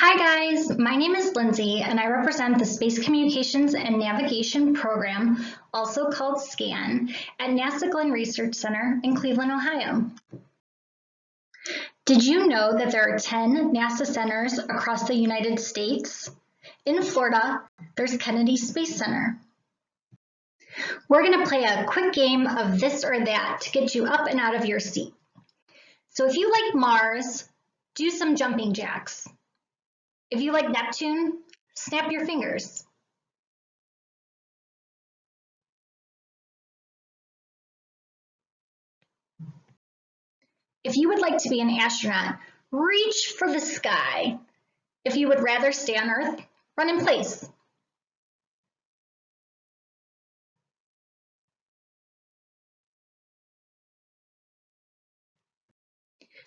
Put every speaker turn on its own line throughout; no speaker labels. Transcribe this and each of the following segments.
Hi guys, my name is Lindsay and I represent the Space Communications and Navigation Program, also called SCAN, at NASA Glenn Research Center in Cleveland, Ohio. Did you know that there are 10 NASA centers across the United States? In Florida, there's Kennedy Space Center. We're going to play a quick game of this or that to get you up and out of your seat. So if you like Mars, do some jumping jacks. If you like Neptune, snap your fingers. If you would like to be an astronaut, reach for the sky. If you would rather stay on Earth, run in place.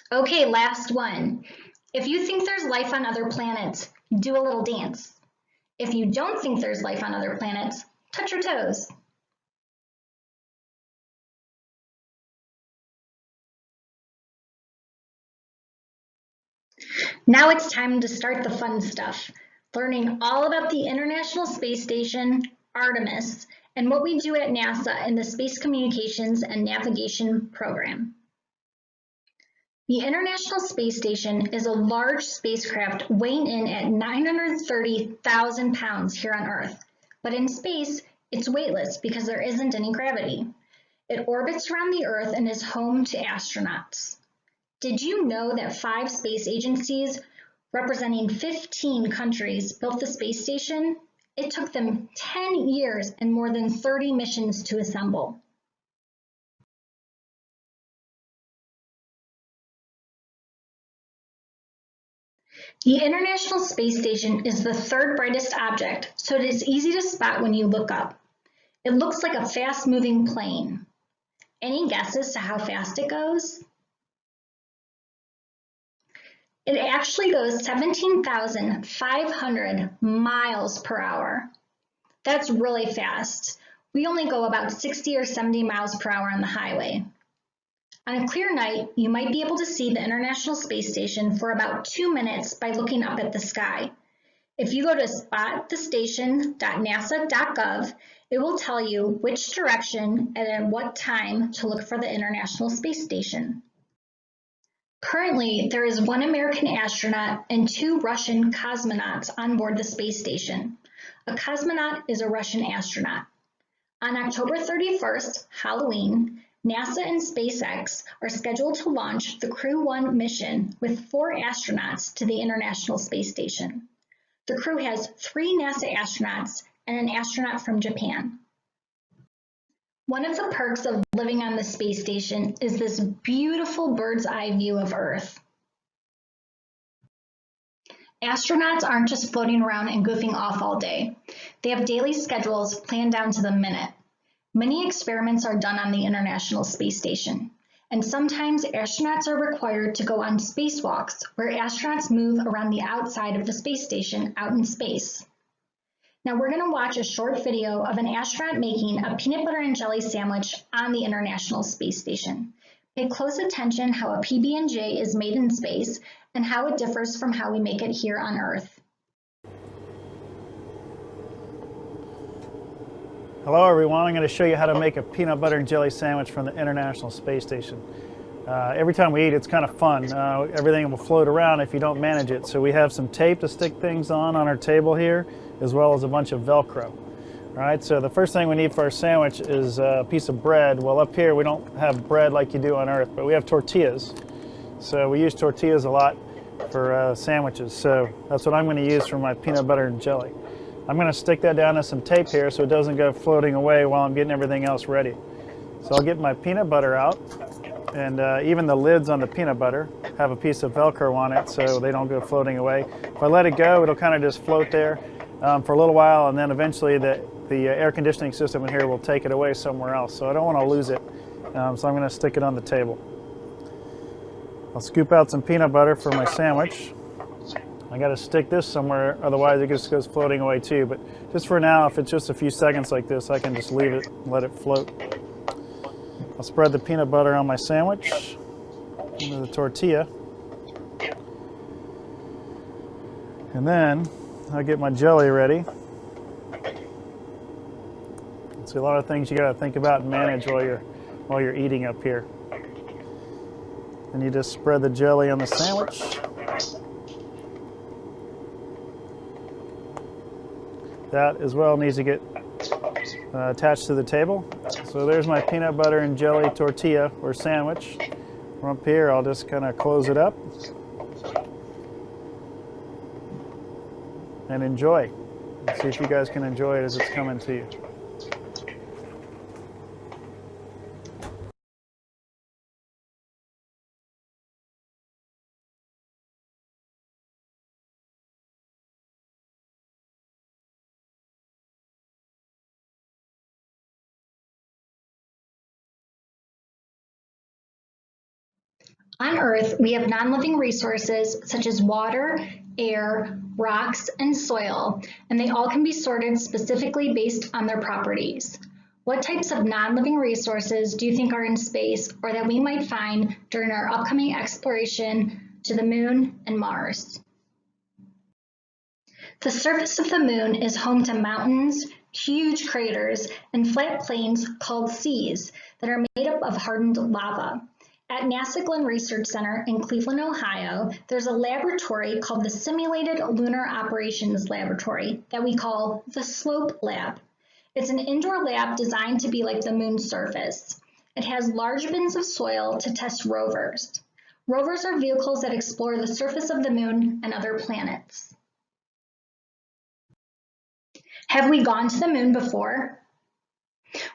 Okay, last one. If you think there's life on other planets, do a little dance. If you don't think there's life on other planets, touch your toes. Now it's time to start the fun stuff, learning all about the International Space Station, Artemis, and what we do at NASA in the Space Communications and Navigation Program. The International Space Station is a large spacecraft weighing in at 930,000 pounds here on Earth, but in space, it's weightless because there isn't any gravity. It orbits around the Earth and is home to astronauts. Did you know that 5 space agencies representing 15 countries built the space station? It took them 10 years and more than 30 missions to assemble. The International Space Station is the third brightest object, so it is easy to spot when you look up. It looks like a fast-moving plane. Any guesses to how fast it goes? It actually goes 17,500 miles per hour. That's really fast. We only go about 60 or 70 miles per hour on the highway. On a clear night, you might be able to see the International Space Station for about 2 minutes by looking up at the sky. If you go to spotthestation.nasa.gov, it will tell you which direction and at what time to look for the International Space Station. Currently, there is 1 American astronaut and 2 Russian cosmonauts on board the space station. A cosmonaut is a Russian astronaut. On October 31st, Halloween, NASA and SpaceX are scheduled to launch the Crew 1 mission with 4 astronauts to the International Space Station. The crew has 3 NASA astronauts and an astronaut from Japan. One of the perks of living on the space station is this beautiful bird's eye view of Earth. Astronauts aren't just floating around and goofing off all day. They have daily schedules planned down to the minute. Many experiments are done on the International Space Station, and sometimes astronauts are required to go on spacewalks where astronauts move around the outside of the space station out in space. Now we're going to watch a short video of an astronaut making a peanut butter and jelly sandwich on the International Space Station. Pay close attention how a PB&J is made in space and how it differs from how we make it here on Earth.
Hello everyone, I'm going to show you how to make a peanut butter and jelly sandwich from the International Space Station. Every time we eat, it's kind of fun. Everything will float around if you don't manage it. So we have some tape to stick things on our table here, as well as a bunch of Velcro. All right, so the first thing we need for our sandwich is a piece of bread. Well, up here we don't have bread like you do on Earth, but we have tortillas. So we use tortillas a lot for sandwiches. So that's what I'm going to use for my peanut butter and jelly. I'm going to stick that down to some tape here so it doesn't go floating away while I'm getting everything else ready. So I'll get my peanut butter out, and even the lids on the peanut butter have a piece of Velcro on it so they don't go floating away. If I let it go, it'll kind of just float there for a little while, and then eventually the air conditioning system in here will take it away somewhere else. So I don't want to lose it, so I'm going to stick it on the table. I'll scoop out some peanut butter for my sandwich. I got to stick this somewhere, otherwise it just goes floating away too. But just for now, if it's just a few seconds like this, I can just leave it and let it float. I'll spread the peanut butter on my sandwich, into the tortilla. And then I'll get my jelly ready. See, a lot of things you got to think about and manage while you're eating up here. And you just spread the jelly on the sandwich. That as well needs to get attached to the table. So there's my peanut butter and jelly tortilla or sandwich. From up here, I'll just kind of close it up and enjoy. Let's see if you guys can enjoy it as it's coming to you.
On Earth, we have non-living resources such as water, air, rocks, and soil, and they all can be sorted specifically based on their properties. What types of non-living resources do you think are in space or that we might find during our upcoming exploration to the Moon and Mars? The surface of the Moon is home to mountains, huge craters, and flat plains called seas that are made up of hardened lava. At NASA Glenn Research Center in Cleveland, Ohio, there's a laboratory called the Simulated Lunar Operations Laboratory that we call the SLOPE Lab. It's an indoor lab designed to be like the moon's surface. It has large bins of soil to test rovers. Rovers are vehicles that explore the surface of the moon and other planets. Have we gone to the moon before?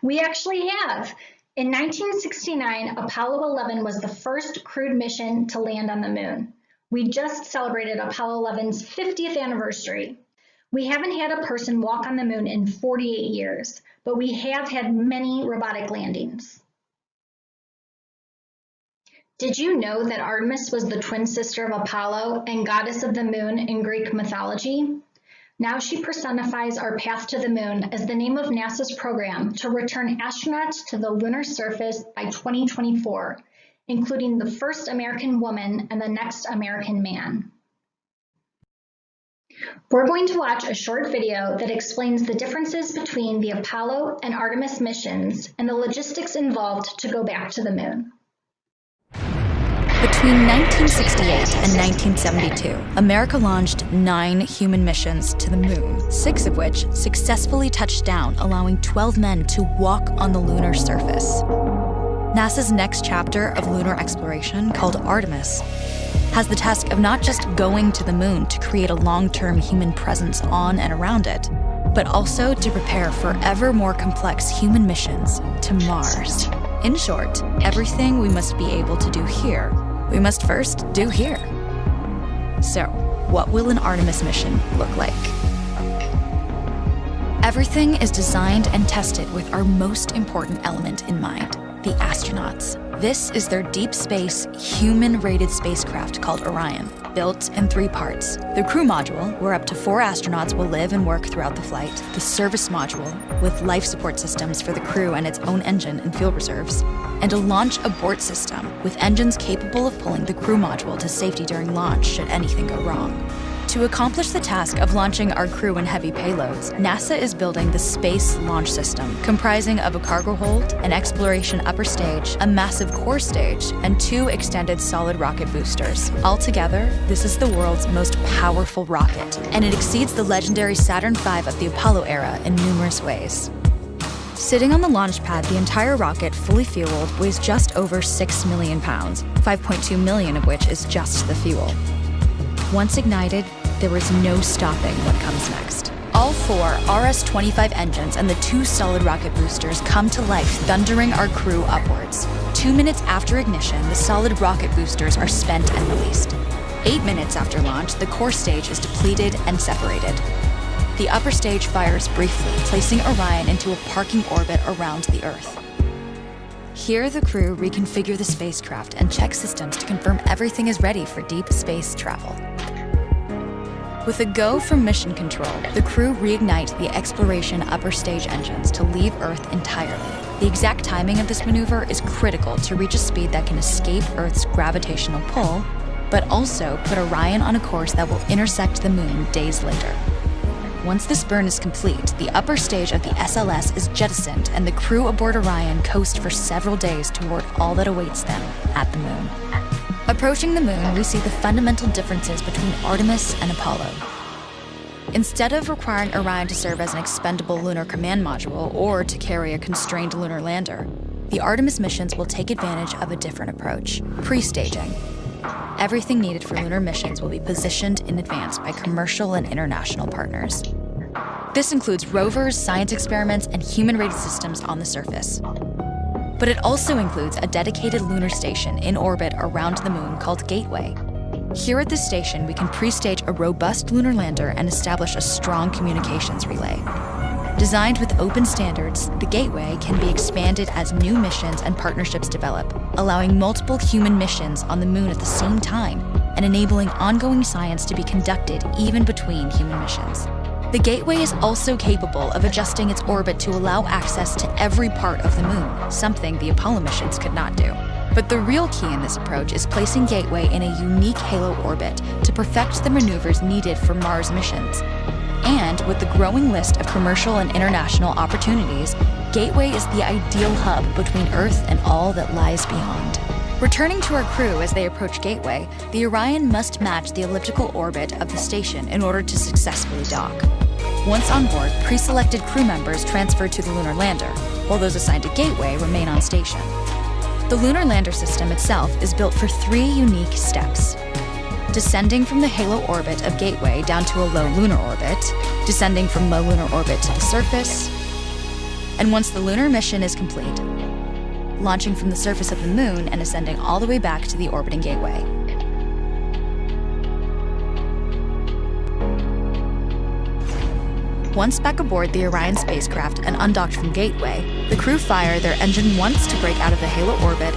We actually have. In 1969, Apollo 11 was the first crewed mission to land on the moon. We just celebrated Apollo 11's 50th anniversary. We haven't had a person walk on the moon in 48 years, but we have had many robotic landings. Did you know that Artemis was the twin sister of Apollo and goddess of the moon in Greek mythology? Now she personifies our path to the moon as the name of NASA's program to return astronauts to the lunar surface by 2024, including the first American woman and the next American man. We're going to watch a short video that explains the differences between the Apollo and Artemis missions and the logistics involved to go back to the moon.
Between 1968 and 1972, America launched 9 human missions to the moon, 6 of which successfully touched down, allowing 12 men to walk on the lunar surface. NASA's next chapter of lunar exploration, called Artemis, has the task of not just going to the moon to create a long-term human presence on and around it, but also to prepare for ever more complex human missions to Mars. In short, everything we must be able to do here, we must first do here. So, what will an Artemis mission look like? Everything is designed and tested with our most important element in mind, the astronauts. This is their deep space, human-rated spacecraft called Orion, built in 3 parts. The crew module, where up to 4 astronauts will live and work throughout the flight. The service module, with life support systems for the crew and its own engine and fuel reserves. And a launch abort system, with engines capable of pulling the crew module to safety during launch should anything go wrong. To accomplish the task of launching our crew and heavy payloads, NASA is building the Space Launch System, comprising of a cargo hold, an exploration upper stage, a massive core stage, and 2 extended solid rocket boosters. Altogether, this is the world's most powerful rocket, and it exceeds the legendary Saturn V of the Apollo era in numerous ways. Sitting on the launch pad, the entire rocket, fully fueled, weighs just over 6 million pounds, 5.2 million of which is just the fuel. Once ignited, there is no stopping what comes next. All 4 RS-25 engines and the 2 solid rocket boosters come to life, thundering our crew upwards. 2 minutes after ignition, the solid rocket boosters are spent and released. 8 minutes after launch, the core stage is depleted and separated. The upper stage fires briefly, placing Orion into a parking orbit around the Earth. Here, the crew reconfigure the spacecraft and check systems to confirm everything is ready for deep space travel. With a go from mission control, the crew reignite the exploration upper stage engines to leave Earth entirely. The exact timing of this maneuver is critical to reach a speed that can escape Earth's gravitational pull but also put Orion on a course that will intersect the moon days later. Once this burn is complete, the upper stage of the SLS is jettisoned and the crew aboard Orion coast for several days toward all that awaits them at the moon. Approaching the moon, we see the fundamental differences between Artemis and Apollo. Instead of requiring Orion to serve as an expendable lunar command module or to carry a constrained lunar lander, the Artemis missions will take advantage of a different approach: pre-staging. Everything needed for lunar missions will be positioned in advance by commercial and international partners. This includes rovers, science experiments, and human-rated systems on the surface. But it also includes a dedicated lunar station in orbit around the moon called Gateway. Here at this station, we can pre-stage a robust lunar lander and establish a strong communications relay. Designed with open standards, the Gateway can be expanded as new missions and partnerships develop, allowing multiple human missions on the moon at the same time and enabling ongoing science to be conducted even between human missions. The Gateway is also capable of adjusting its orbit to allow access to every part of the moon, something the Apollo missions could not do. But the real key in this approach is placing Gateway in a unique halo orbit to perfect the maneuvers needed for Mars missions. And with the growing list of commercial and international opportunities, Gateway is the ideal hub between Earth and all that lies beyond. Returning to our crew as they approach Gateway, the Orion must match the elliptical orbit of the station in order to successfully dock. Once on board, pre-selected crew members transfer to the lunar lander, while those assigned to Gateway remain on station. The lunar lander system itself is built for 3 unique steps: descending from the halo orbit of Gateway down to a low lunar orbit, descending from low lunar orbit to the surface, and once the lunar mission is complete, launching from the surface of the moon and ascending all the way back to the orbiting Gateway. Once back aboard the Orion spacecraft and undocked from Gateway, the crew fire their engine once to break out of the halo orbit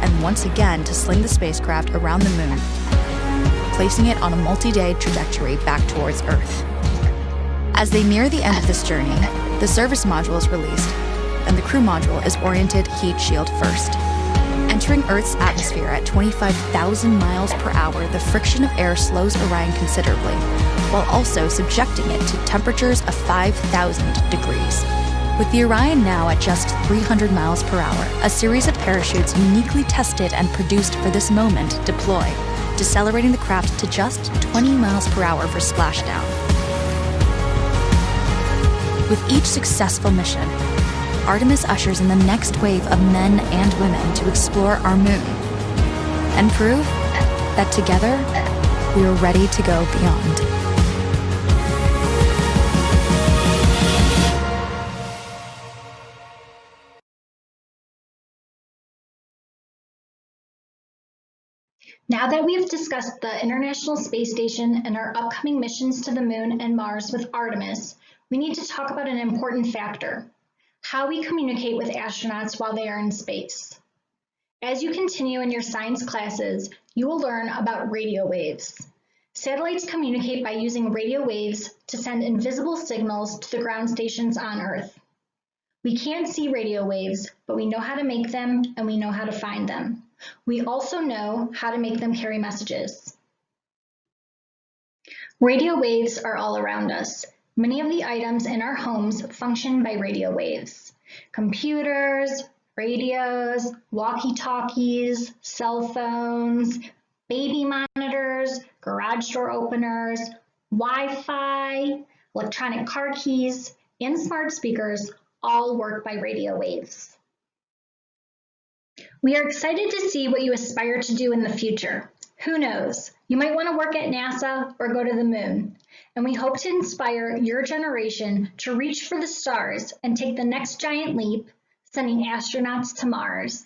and once again to sling the spacecraft around the moon, placing it on a multi-day trajectory back towards Earth. As they near the end of this journey, the service module is released, and the crew module is oriented heat shield first. Entering Earth's atmosphere at 25,000 miles per hour, the friction of air slows Orion considerably, while also subjecting it to temperatures of 5,000 degrees. With the Orion now at just 300 miles per hour, a series of parachutes uniquely tested and produced for this moment deploy, decelerating the craft to just 20 miles per hour for splashdown. With each successful mission, Artemis ushers in the next wave of men and women to explore our moon and prove that together we are ready to go beyond.
Now that we've discussed the International Space Station and our upcoming missions to the Moon and Mars with Artemis, we need to talk about an important factor: how we communicate with astronauts while they are in space. As you continue in your science classes, you will learn about radio waves. Satellites communicate by using radio waves to send invisible signals to the ground stations on Earth. We can't see radio waves, but we know how to make them and we know how to find them. We also know how to make them carry messages. Radio waves are all around us. Many of the items in our homes function by radio waves. Computers, radios, walkie-talkies, cell phones, baby monitors, garage door openers, Wi-Fi, electronic car keys, and smart speakers all work by radio waves. We are excited to see what you aspire to do in the future. Who knows? You might want to work at NASA or go to the moon. And we hope to inspire your generation to reach for the stars and take the next giant leap, sending astronauts to Mars.